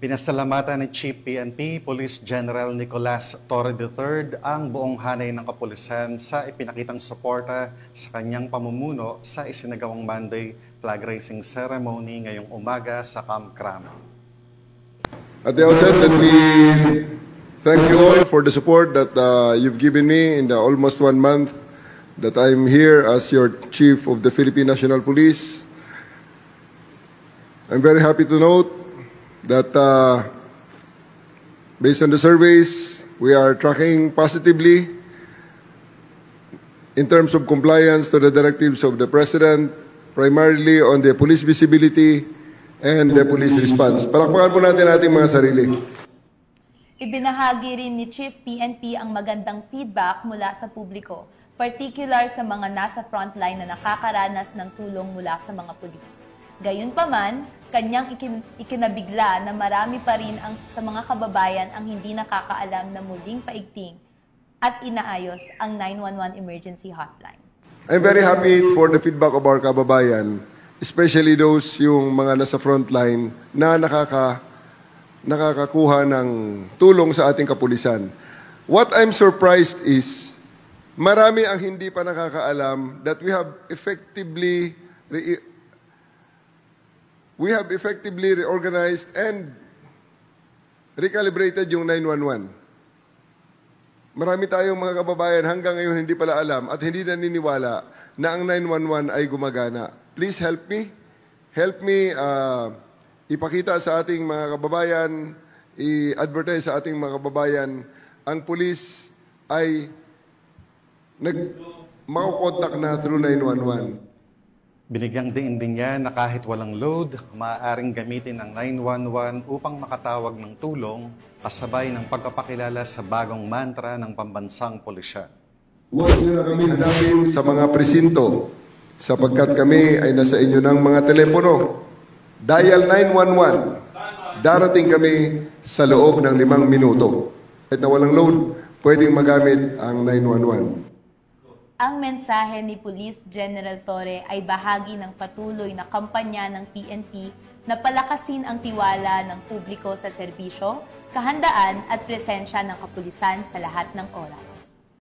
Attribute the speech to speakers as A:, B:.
A: Pinasalamatan ni Chief PNP Police General Nicolas Torre III ang buong hanay ng kapulisan sa ipinakitang suporta sa kanyang pamumuno sa isinagawang Monday flag raising ceremony ngayong umaga sa Camp Crame.
B: At the outset, let me thank you all for the support that you've given me in the almost 1 month that I'm here as your Chief of the Philippine National Police. I'm very happy to note that based on the surveys, we are tracking positively in terms of compliance to the directives of the President, primarily on the police visibility and the police response. Palakpakan po natin ating mga sarili.
C: Ibinahagi rin ni Chief PNP ang magandang feedback mula sa publiko, particular sa mga nasa frontline na nakakaranas ng tulong mula sa mga pulis. Gayunpaman, kanyang ikinabigla na marami pa rin sa mga kababayan ang hindi nakakaalam na muling paigting at inaayos ang 911 emergency hotline.
B: I'm very happy for the feedback of our kababayan, especially those yung mga nasa frontline na nakakakuha ng tulong sa ating kapulisan. What I'm surprised is, marami ang hindi pa nakakaalam that we have effectively reorganized and recalibrated yung 911. Marami tayong mga kababayan hanggang ngayon hindi pala alam at hindi naniniwala na ang 911 ay gumagana. Please help me. Help me ipakita sa ating mga kababayan, i-advertise sa ating mga kababayan, ang pulis ay makukontak na through 911.
A: Binigyang diin din niya na kahit walang load, maaaring gamitin ang 911 upang makatawag ng tulong kasabay ng pagpapakilala sa bagong mantra ng pambansang pulisya.
B: Huwag niyo na kami hanapin sa mga presinto sapagkat kami ay nasa inyo ng mga telepono. Dial 911. Darating kami sa loob ng 5 minuto. Kahit na walang load, pwedeng magamit ang 911.
C: Ang mensahe ni Police General Torre ay bahagi ng patuloy na kampanya ng PNP na palakasin ang tiwala ng publiko sa serbisyo, kahandaan at presensya ng kapulisan sa lahat ng oras.